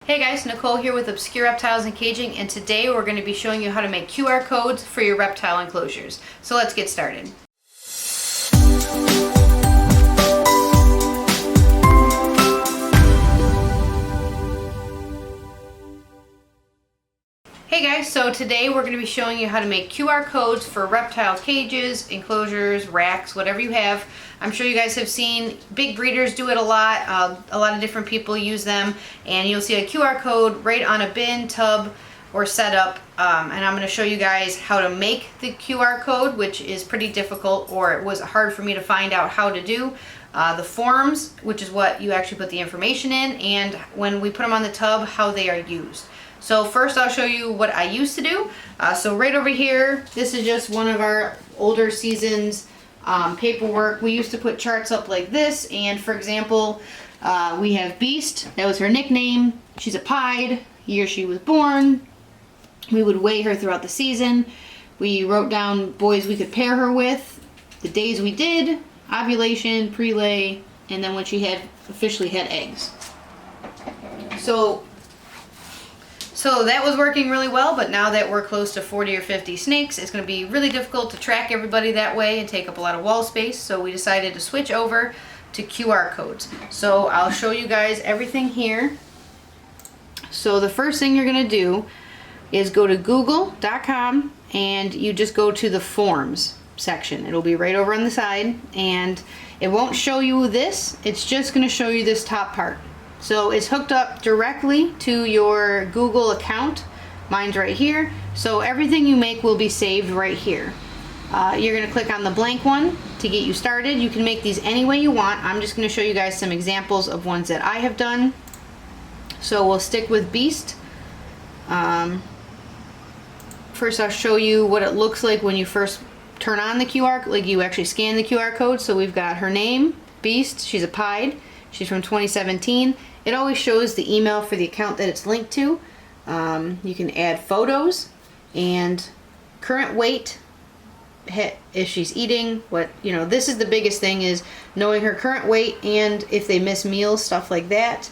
Hey guys, Nicole here with Obscure Reptiles and Caging, and today we're going to be showing you how to make QR codes for your reptile enclosures. So let's get started. Hey guys, so today we're going to be showing you how to make QR codes for reptile cages, enclosures, racks, whatever you have. I'm sure you guys have seen big breeders do it a lot of different people use them, and you'll see a QR code right on a bin, tub, or setup, and I'm going to show you guys how to make the QR code, which is pretty difficult, or it was hard for me to find out how to do. The forms, which is what you actually put the information in, and when we put them on the tub, how they are used. So first I'll show you what I used to do. So right over here, this is just one of our older seasons paperwork. We used to put charts up like this, and for example, we have Beast. That was her nickname. She's a pied, year she was born. We would weigh her throughout the season. We wrote down boys we could pair her with, the days we did, ovulation, pre-lay, and then when she had officially had eggs. So that was working really well, but now that we're close to 40 or 50 snakes, it's going to be really difficult to track everybody that way and take up a lot of wall space. So we decided to switch over to QR codes. So I'll show you guys everything here. So the first thing you're going to do is go to google.com and you just go to the forms section. It'll be right over on the side, and it won't show you this. It's just going to show you this top part. So it's hooked up directly to your Google account. Mine's right here. So everything you make will be saved right here. You're going to click on the blank one to get you started. You can make these any way you want. I'm just going to show you guys some examples of ones that I have done. So we'll stick with Beast. First I'll show you what it looks like when you first turn on the QR, like you actually scan the QR code. So we've got her name, Beast. She's a pied. She's from 2017. It always shows the email for the account that it's linked to. You can add photos and current weight, if she's eating, this is the biggest thing, is knowing her current weight and if they miss meals, stuff like that,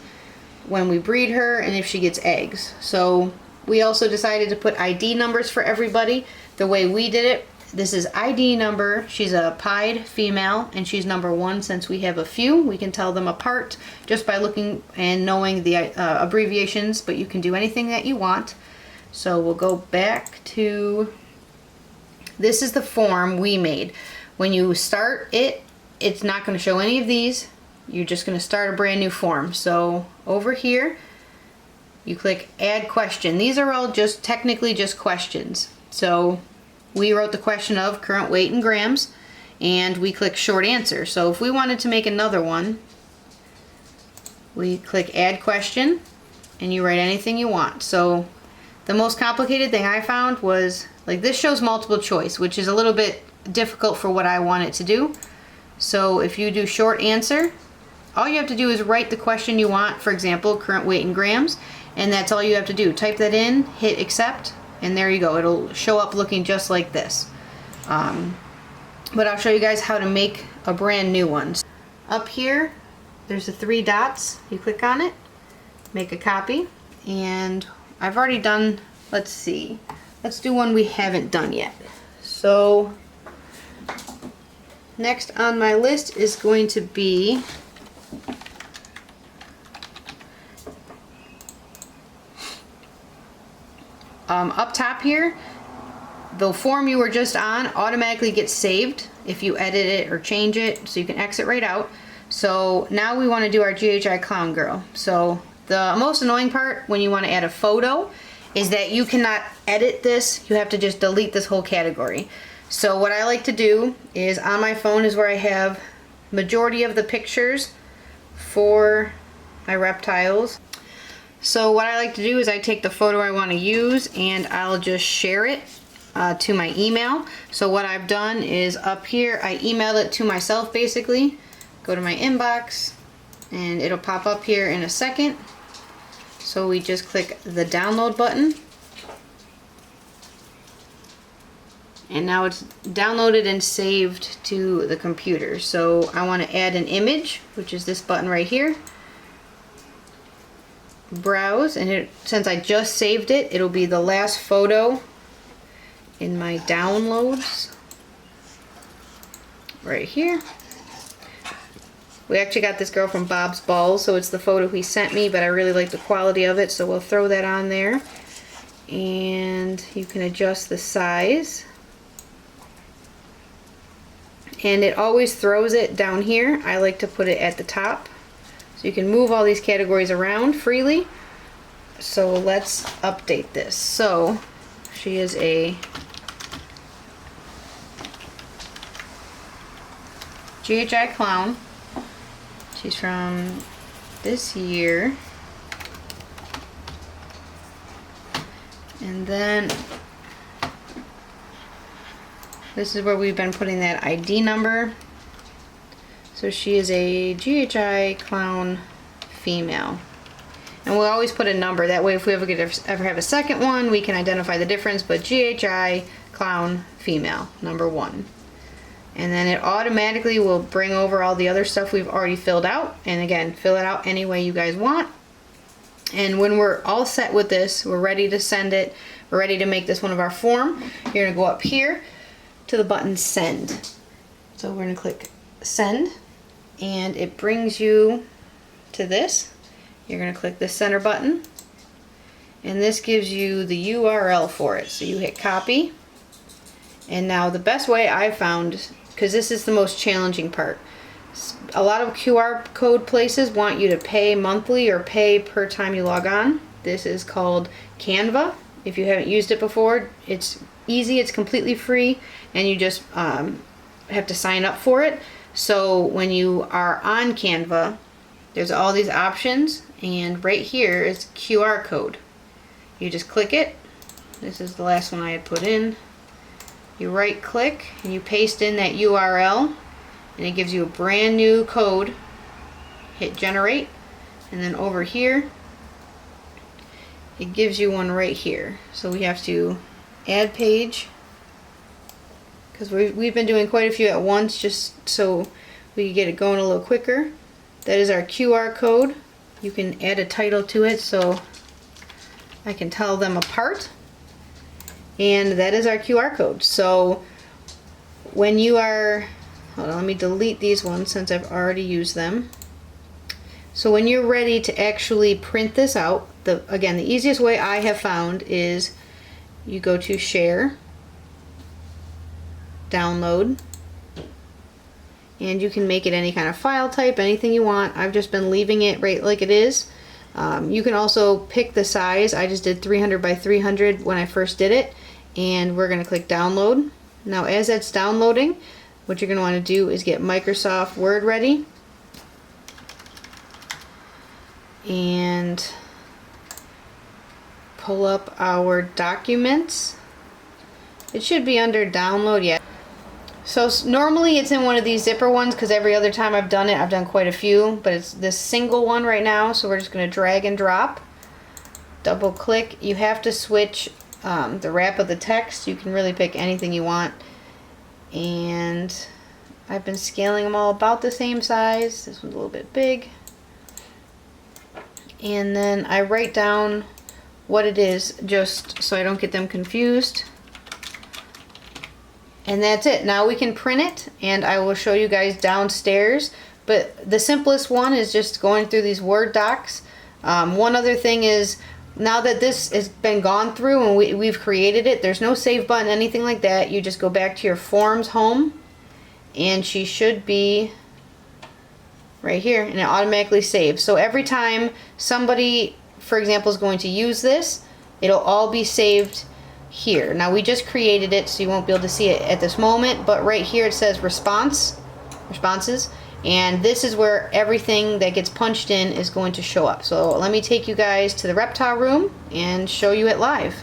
when we breed her, and if she gets eggs. So we also decided to put ID numbers for everybody the way we did it. This is ID number. She's a pied female, and she's number 1 since we have a few. We can tell them apart just by looking and knowing the abbreviations, but you can do anything that you want. So we'll go back to, this is the form we made. When you start it, it's not going to show any of these. You're just going to start a brand new form. So over here, you click add question. These are all just technically just questions. So we wrote the question of current weight in grams, and we click short answer. So if we wanted to make another one, we click add question, and you write anything you want. So the most complicated thing I found was, like, this shows multiple choice, which is a little bit difficult for what I want it to do. So if you do short answer, all you have to do is write the question you want, for example, current weight in grams, and that's all you have to do. Type that in, hit accept, and there you go. It'll show up looking just like this. But I'll show you guys how to make a brand new one. Up here, there's the 3 dots. You click on it, make a copy, and I've already done, let's see, let's do one we haven't done yet. So next on my list is going to be up top here. The form you were just on automatically gets saved if you edit it or change it, so you can exit right out. So now we want to do our GHI Clown Girl. So the most annoying part when you want to add a photo is that you cannot edit this. You have to just delete this whole category. So what I like to do is, on my phone is where I have majority of the pictures for my reptiles. So what I like to do is I take the photo I want to use and I'll just share it to my email. So what I've done is up here, I emailed it to myself basically. Go to my inbox and it'll pop up here in a second. So we just click the download button. And now it's downloaded and saved to the computer. So I want to add an image, which is this button right here. browse, and since I just saved it, it'll be the last photo in my downloads right here. We actually got this girl from Bob's Balls, so it's the photo he sent me, but I really like the quality of it, so we'll throw that on there. And you can adjust the size. And it always throws it down here. I like to put it at the top. So you can move all these categories around freely. So let's update this. So she is a GHI clown. She's from this year. And then this is where we've been putting that ID number. So she is a GHI clown female. And we'll always put a number. That way if we ever have a second one, we can identify the difference. But GHI clown female, number 1. And then it automatically will bring over all the other stuff we've already filled out. And again, fill it out any way you guys want. And when we're all set with this, we're ready to send it. We're ready to make this one of our form. You're gonna go up here to the button send. So we're gonna click send, and it brings you to this. You're gonna click the center button, and this gives you the URL for it. So you hit copy. And now the best way I've found, because this is the most challenging part, a lot of QR code places want you to pay monthly or pay per time you log on. This is called Canva. If you haven't used it before, it's easy, it's completely free, and you just have to sign up for it. So when you are on Canva, there's all these options, and right here is QR code. You just click it. This is the last one I had put in. You right click and you paste in that URL, and it gives you a brand new code. Hit generate, and then over here it gives you one right here. So we have to add page, because we've been doing quite a few at once just so we can get it going a little quicker. That is our QR code. You can add a title to it so I can tell them apart. And that is our QR code. So when you are, hold on, let me delete these ones since I've already used them. So when you're ready to actually print this out, again, the easiest way I have found is you go to share, download, and you can make it any kind of file type, anything you want. I've just been leaving it right like it is. You can also pick the size. I just did 300 by 300 when I first did it, and we're going to click download. Now as that's downloading, what you're going to want to do is get Microsoft Word ready, and pull up our documents. It should be under download yet. So normally it's in one of these zipper ones, because every other time I've done it, I've done quite a few, but it's this single one right now. So we're just going to drag and drop, double click. You have to switch the wrap of the text. You can really pick anything you want, and I've been scaling them all about the same size. This one's a little bit big, and then I write down what it is just so I don't get them confused. And that's it. Now we can print it, and I will show you guys downstairs. But the simplest one is just going through these Word docs. One other thing is, now that this has been gone through and we've created it, there's no save button, anything like that. You just go back to your Forms home, and she should be right here, and it automatically saves. So every time somebody, for example, is going to use this, it'll all be saved here. Now we just created it, so you won't be able to see it at this moment, but right here it says responses, and this is where everything that gets punched in is going to show up. So let me take you guys to the reptile room and show you it live.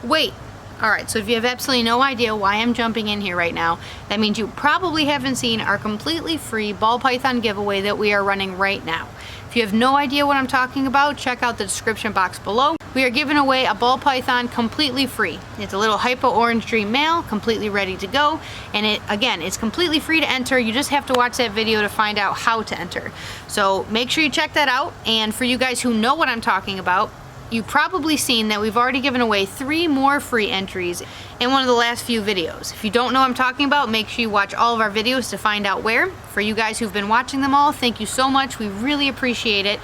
Wait, alright, so if you have absolutely no idea why I'm jumping in here right now, that means you probably haven't seen our completely free ball python giveaway that we are running right now. If If you have no idea what I'm talking about, check out the description box below. We are giving away a ball python completely free. It's a little hypo orange dream male, completely ready to go. And it's completely free to enter. You just have to watch that video to find out how to enter. So make sure you check that out. And for you guys who know what I'm talking about, you've probably seen that we've already given away 3 more free entries in one of the last few videos. If you don't know what I'm talking about, make sure you watch all of our videos to find out where. For you guys who've been watching them all, thank you so much. We really appreciate it.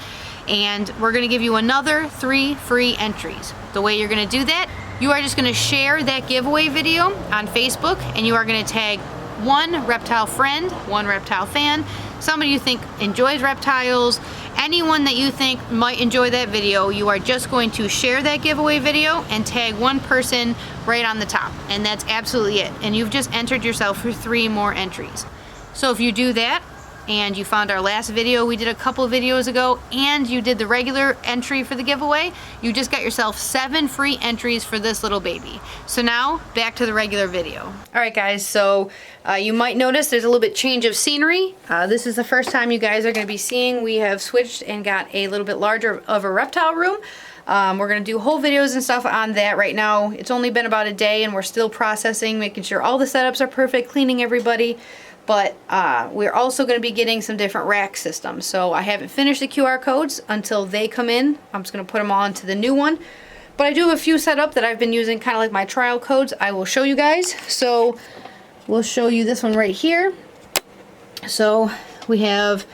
And we're gonna give you another 3 free entries. The way you're gonna do that, you are just gonna share that giveaway video on Facebook, and you are gonna tag 1 reptile friend, 1 reptile fan, somebody you think enjoys reptiles, anyone that you think might enjoy that video. You are just going to share that giveaway video and tag 1 person right on the top, and that's absolutely it. And you've just entered yourself for 3 more entries. So if you do that, and you found our last video we did a couple of videos ago, and you did the regular entry for the giveaway, you just got yourself 7 free entries for this little baby. So now back to the regular video. All right guys, so you might notice there's a little bit change of scenery. This is the first time you guys are going to be seeing we have switched and got a little bit larger of a reptile room. We're going to do whole videos and stuff on that right now. It's only been about a day and we're still processing, making sure all the setups are perfect, cleaning everybody. But we're also going to be getting some different rack systems. So I haven't finished the QR codes until they come in. I'm just going to put them all into the new one. But I do have a few set up that I've been using, kind of like my trial codes. I will show you guys. So we'll show you this one right here. So we have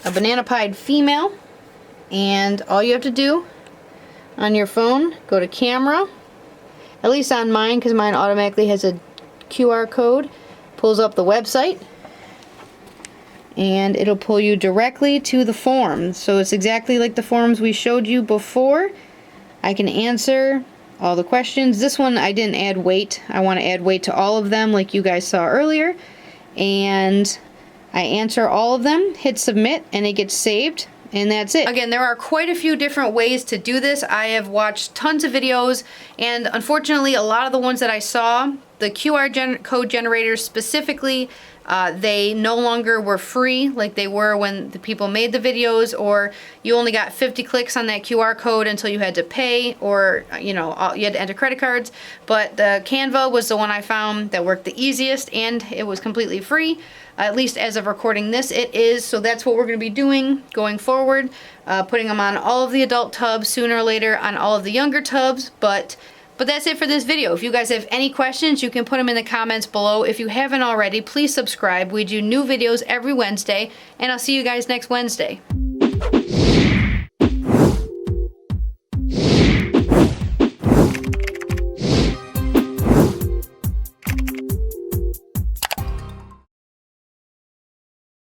a banana pied female. And all you have to do on your phone, go to camera. At least on mine, because mine automatically has a QR code. Pulls up the website and it'll pull you directly to the form. So it's exactly like the forms we showed you before. I can answer all the questions. This one I didn't add weight. I want to add weight to all of them like you guys saw earlier. And I answer all of them, hit submit, and it gets saved. And that's it. Again, there are quite a few different ways to do this. I have watched tons of videos, and unfortunately a lot of the ones that I saw, the QR code generators specifically, they no longer were free like they were when the people made the videos, or you only got 50 clicks on that QR code until you had to pay, or you know, you had to enter credit cards. But the Canva was the one I found that worked the easiest, and it was completely free. At least as of recording this, it is. So that's what we're going to be doing going forward, putting them on all of the adult tubs, sooner or later on all of the younger tubs. But that's it for this video. If you guys have any questions, you can put them in the comments below. If you haven't already, please subscribe. We do new videos every Wednesday, and I'll see you guys next Wednesday.